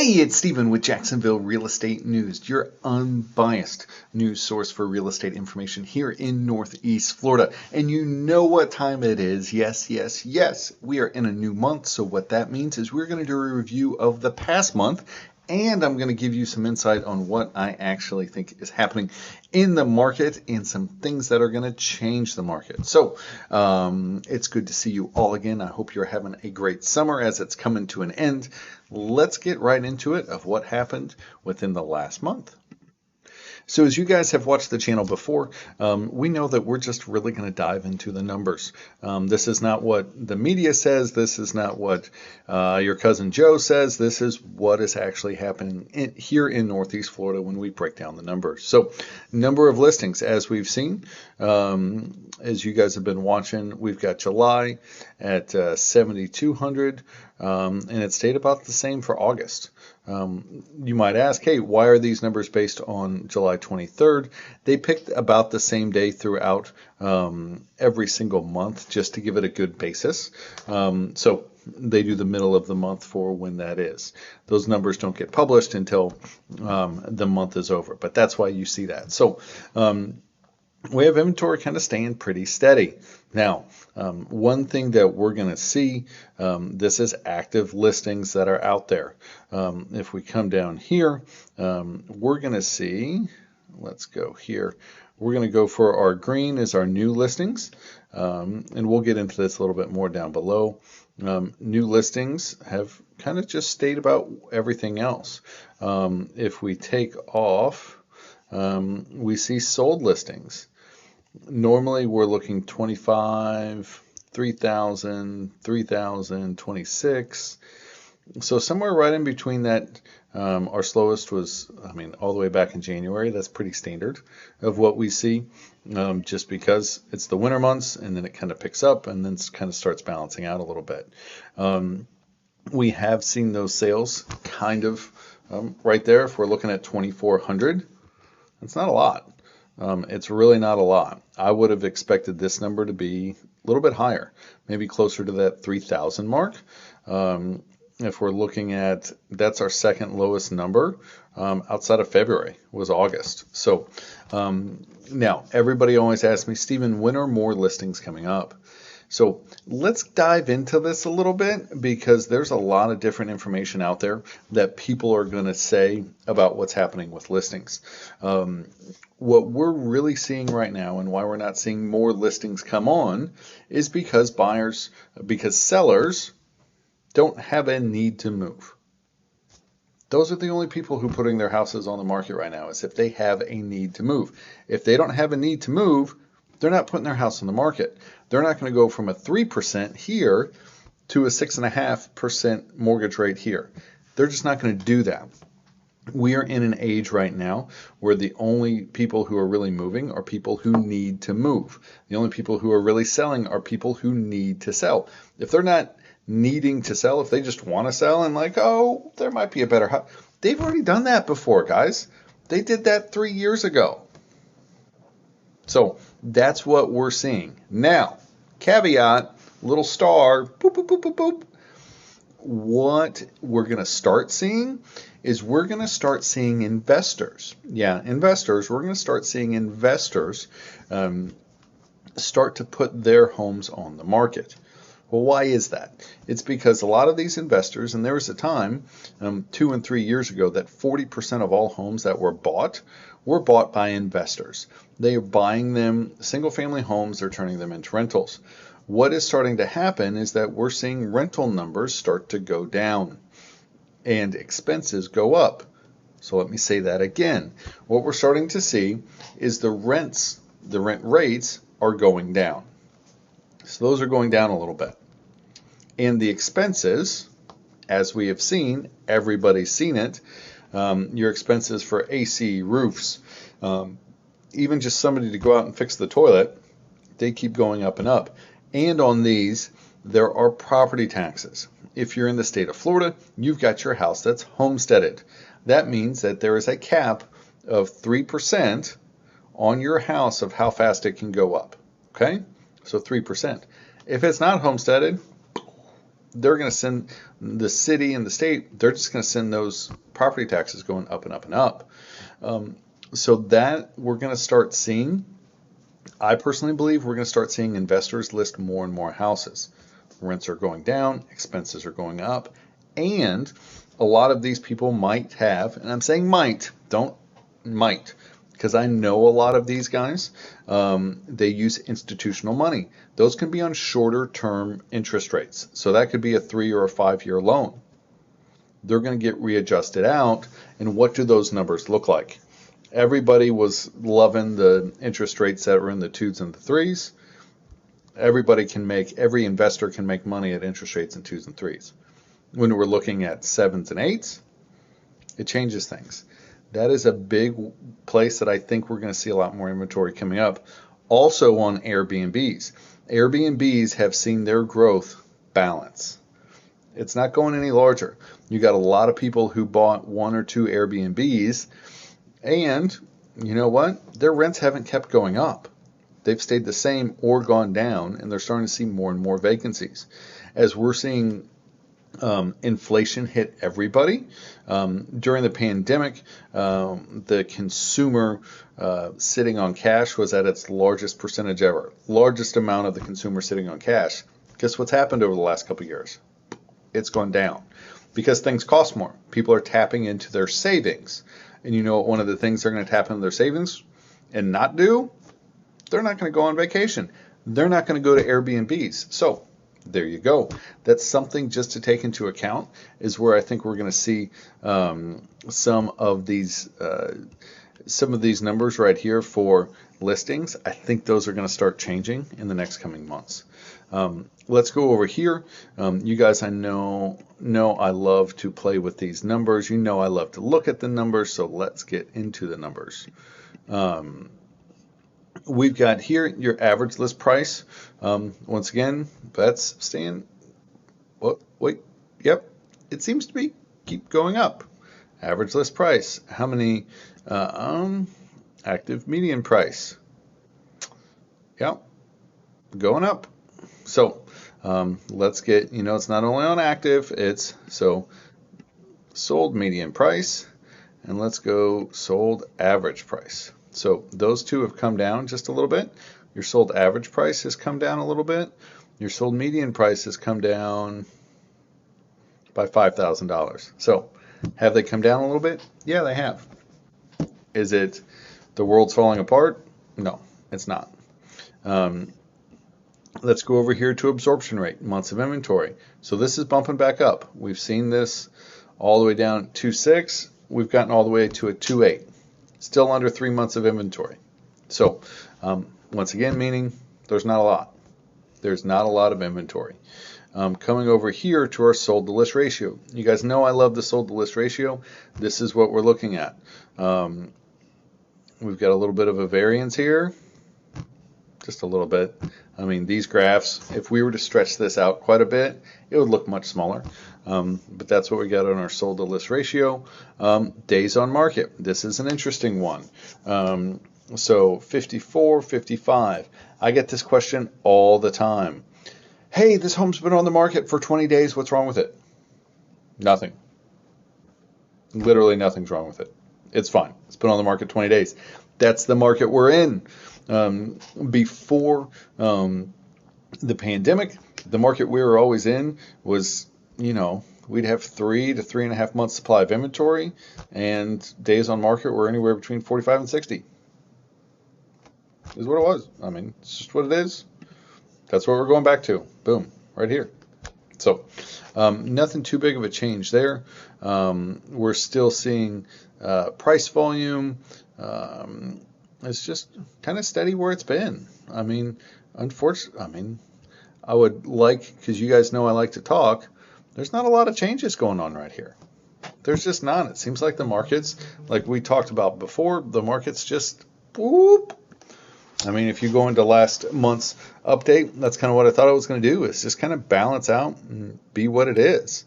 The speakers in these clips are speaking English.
Hey, it's Stephen with Jacksonville Real Estate News, your unbiased news source for real estate information here in Northeast Florida. And you know what time it is. Yes, yes, yes. We are in a new month. So what that means is we're going to do a review of the past month. And I'm going to give you some insight on what I actually think is happening in the market and some things that are going to change the market. So it's good to see you all again. I hope you're having a great summer as it's coming to an end. Let's get right into it of what happened within the last month. So as you guys have watched the channel before, we know that we're just really going to dive into the numbers. This is not what the media says. This is not what your cousin Joe says. This is what is actually happening here in Northeast Florida when we break down the numbers. So number of listings, as we've seen, as you guys have been watching, we've got July at 7,200, and it stayed about the same for August. You might ask, hey, why are these numbers based on July 23rd? They picked about the same day throughout every single month just to give it a good basis. So they do the middle of the month for when that is. Those numbers don't get published until the month is over, but that's why you see that. So we have inventory kind of staying pretty steady. Now, one thing that we're going to see, this is active listings that are out there. If we come down here, we're going to see, let's go here. We're going to go for our green is our new listings, and we'll get into this a little bit more down below. New listings have kind of just stayed about everything else. If we take off, we see sold listings. Normally we're looking 25, 3,000, 3,000, 26. So somewhere right in between that, our slowest was, all the way back in January. That's pretty standard of what we see, just because it's the winter months and then it kind of picks up and then kind of starts balancing out a little bit. We have seen those sales kind of right there. If we're looking at 2,400, it's not a lot. It's really not a lot. I would have expected this number to be a little bit higher, maybe closer to that 3,000 mark. If we're looking at, that's our second lowest number outside of February was August. So now everybody always asks me, Stephen, when are more listings coming up? So let's dive into this a little bit because there's a lot of different information out there that people are going to say about what's happening with listings. What we're really seeing right now and why we're not seeing more listings come on is because sellers don't have a need to move. Those are the only people who are putting their houses on the market right now is if they have a need to move. If they don't have a need to move, they're not putting their house on the market. They're not going to go from a 3% here to a 6.5% mortgage rate here. They're just not going to do that. We are in an age right now where the only people who are really moving are people who need to move. The only people who are really selling are people who need to sell. If they're not needing to sell, if they just want to sell and oh, there might be a better house. They've already done that before, guys. They did that 3 years ago. So that's what we're seeing. Now, caveat, little star, boop, boop, boop, boop, boop. What we're going to start seeing is we're going to start seeing investors. Yeah, investors. We're going to start seeing investors start to put their homes on the market. Well, why is that? It's because a lot of these investors, and there was a time 2 and 3 years ago that 40% of all homes that were bought by investors. They are buying them single-family homes. They're turning them into rentals. What is starting to happen is that we're seeing rental numbers start to go down and expenses go up. So let me say that again. What we're starting to see is the rent rates are going down. So those are going down a little bit. And the expenses, as we have seen, everybody's seen it, your expenses for AC, roofs, even just somebody to go out and fix the toilet, they keep going up and up. And on these, there are property taxes. If you're in the state of Florida, you've got your house that's homesteaded. That means that there is a cap of 3% on your house of how fast it can go up. Okay? So 3%. If it's not homesteaded, they're going to send the city and the state, they're just going to send those property taxes going up and up and up. So that we're going to start seeing. I personally believe we're going to start seeing investors list more and more houses. Rents are going down, expenses are going up, and a lot of these people might have, and I'm saying might, don't might, because I know a lot of these guys, they use institutional money. Those can be on shorter term interest rates. So that could be a 3 or a 5 year loan. They're going to get readjusted out. And what do those numbers look like? Everybody was loving the interest rates that were in the 2s and the 3s. Every investor can make money at interest rates in 2s and 3s. When we're looking at 7s and 8s, it changes things. That is a big place that I think we're going to see a lot more inventory coming up. Also on Airbnbs. Airbnbs have seen their growth balance. It's not going any larger. You got a lot of people who bought 1 or 2 Airbnbs, and you know what? Their rents haven't kept going up. They've stayed the same or gone down, and they're starting to see more and more vacancies. As we're seeing inflation hit everybody. During the pandemic, the consumer sitting on cash was at its largest percentage ever. Largest amount of the consumer sitting on cash. Guess what's happened over the last couple of years? It's gone down because things cost more. People are tapping into their savings. And you know what one of the things they're going to tap into their savings and not do? They're not going to go on vacation. They're not going to go to Airbnbs. So there you go. That's something just to take into account, is where I think we're going to see some of these numbers right here for listings. I think those are going to start changing in the next coming months. Let's go over here. You guys, I know I love to play with these numbers. You know I love to look at the numbers, so let's get into the numbers. We've got here your average list price. Once again, that's staying. Wait, yep, it seems to keep going up. Average list price. How many? Active median price. Yep, going up. So let's get, it's not only on active, it's sold median price, and let's go sold average price. So those two have come down just a little bit. Your sold average price has come down a little bit. Your sold median price has come down by $5,000. So have they come down a little bit? Yeah, they have. Is it the world's falling apart? No, it's not. Let's go over here to absorption rate, months of inventory. So this is bumping back up. We've seen this all the way down at 2.6. We've gotten all the way to a 2.8. Still under 3 months of inventory. So once again, meaning there's not a lot. There's not a lot of inventory. Coming over here to our sold to list ratio. You guys know I love the sold to list ratio. This is what we're looking at. We've got a little bit of a variance here. Just a little bit. I mean, these graphs, if we were to stretch this out quite a bit, it would look much smaller. But that's what we got on our sold to list ratio. Days on market. This is an interesting one. So 54, 55. I get this question all the time. Hey, this home's been on the market for 20 days. What's wrong with it? Nothing. Literally nothing's wrong with it. It's fine. It's been on the market 20 days. That's the market we're in. Before the pandemic, the market we were always in was, we'd have 3 to 3.5 months supply of inventory, and days on market were anywhere between 45 and 60. Is what it was. I mean, it's just what it is. That's what we're going back to. Boom, right here. So nothing too big of a change there. We're still seeing price volume. It's just kind of steady where it's been. I mean, unfortunately, I would like, because you guys know I like to talk, there's not a lot of changes going on right here. There's just not. It seems like the markets, like we talked about before, the market's just whoop. I mean, if you go into last month's update, that's kind of what I thought I was going to do, is just kind of balance out and be what it is.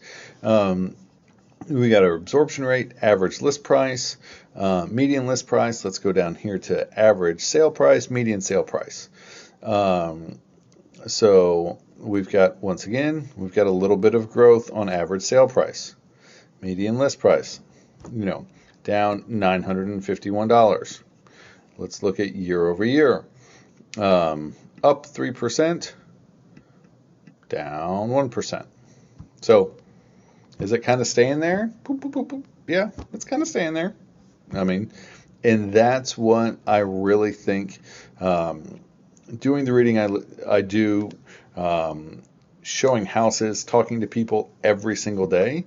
We got our absorption rate, average list price, median list price. Let's go down here to average sale price, median sale price. So we've got, once again, we've got a little bit of growth on average sale price. Median list price, down $951. Let's look at year over year. Up 3%, down 1%. So is it kind of staying there? Boop, boop, boop, boop. Yeah, it's kind of staying there. I mean, and that's what I really think. Doing the reading I do, showing houses, talking to people every single day,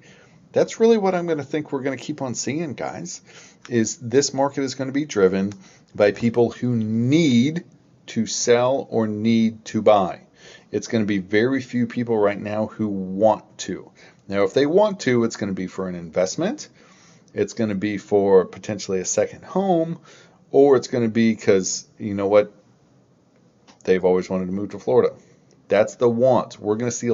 that's really what I'm going to think we're going to keep on seeing, guys, is this market is going to be driven by people who need to sell or need to buy. It's going to be very few people right now who want to. Now, if they want to, it's going to be for an investment. It's going to be for potentially a second home, or it's going to be because, you know what, they've always wanted to move to Florida. That's the wants. We're going to see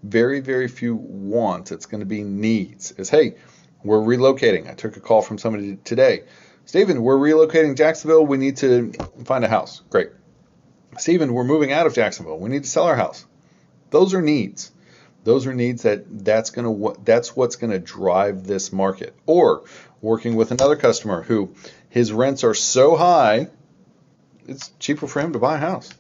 very, very few wants. It's going to be needs. Is, hey, we're relocating. I took a call from somebody today. Stephen, we're relocating Jacksonville. We need to find a house. Great. Stephen, we're moving out of Jacksonville. We need to sell our house. Those are needs. Those are needs that's what's going to drive this market. Or working with another customer who his rents are so high, it's cheaper for him to buy a house.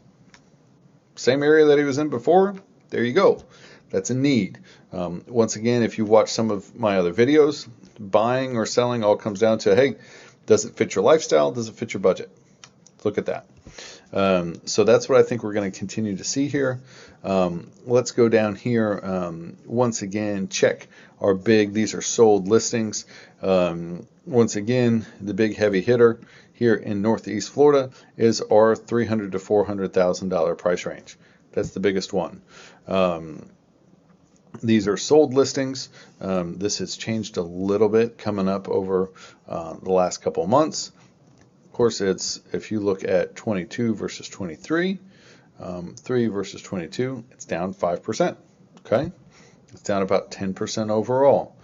Same area that he was in before, there you go. That's a need. Once again, if you watch some of my other videos, buying or selling all comes down to, hey, does it fit your lifestyle? Does it fit your budget? Look at that. So that's what I think we're going to continue to see here. Let's go down here. Once again, check our these are sold listings. Once again, the big heavy hitter here in Northeast Florida is our $300,000 to $400,000 price range. That's the biggest one. These are sold listings. This has changed a little bit coming up over the last couple of months. Of course, it's if you look at 22 versus 23, 3 versus 22, it's down 5%. Okay, it's down about 10% overall.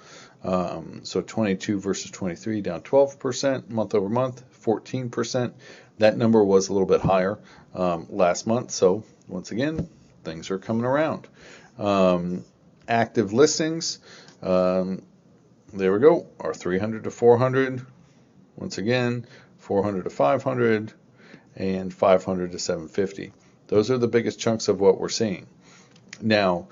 So 22 versus 23 down 12% month over month, 14%. That number was a little bit higher last month. So once again, things are coming around. Active listings, there we go, our 300 to 400. Once again, 400 to 500 and 500 to 750. Those are the biggest chunks of what we're seeing. Now,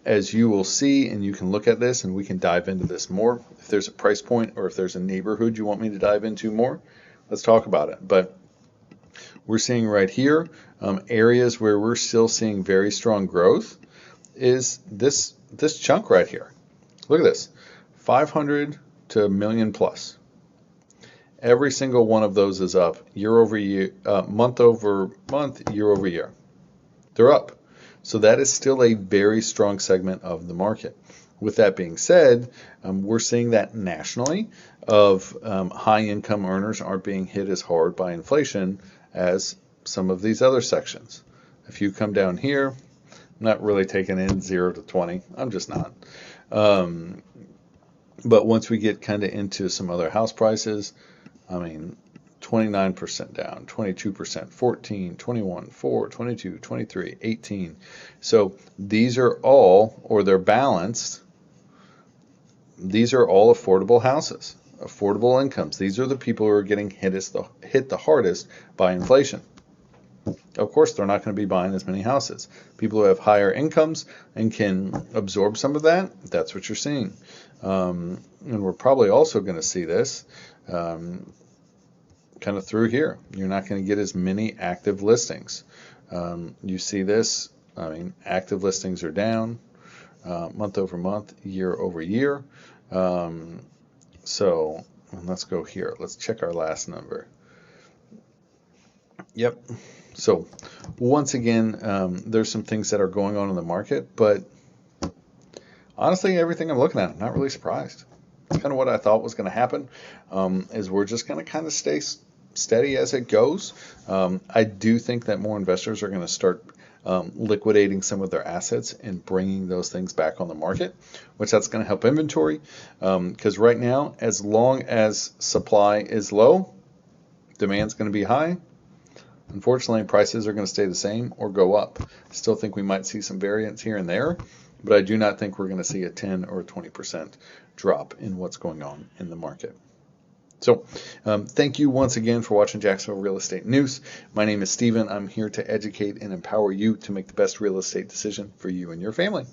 as you will see, and you can look at this, and we can dive into this more. If there's a price point or if there's a neighborhood you want me to dive into more, let's talk about it. But we're seeing right here areas where we're still seeing very strong growth is this chunk right here. Look at this, 500 to $1 million plus. Every single one of those is up year over year, month over month, year over year. They're up. So that is still a very strong segment of the market. With that being said, we're seeing that nationally of high income earners aren't being hit as hard by inflation as some of these other sections. If you come down here, I'm not really taking in 0 to 20. I'm just not. But once we get kind of into some other house prices, I mean, 29% down, 22%, 14, 21, 4, 22, 23, 18. So these are all, or they're balanced, these are all affordable houses, affordable incomes. These are the people who are getting hit the hardest by inflation. Of course, they're not going to be buying as many houses. People who have higher incomes and can absorb some of that, that's what you're seeing. And we're probably also going to see this kind of through here. You're not going to get as many active listings. You see this, I mean, active listings are down month over month, year over year. So let's go here. Let's check our last number. Yep. So once again, there's some things that are going on in the market, but honestly, everything I'm looking at, I'm not really surprised. It's kind of what I thought was going to happen, is we're just going to kind of stay steady as it goes. I do think that more investors are going to start liquidating some of their assets and bringing those things back on the market, which that's going to help inventory. Because right now, as long as supply is low, demand's going to be high. Unfortunately, prices are going to stay the same or go up. I still think we might see some variance here and there, but I do not think we're going to see a 10 or 20% drop in what's going on in the market. So, thank you once again for watching Jacksonville Real Estate News. My name is Steven. I'm here to educate and empower you to make the best real estate decision for you and your family.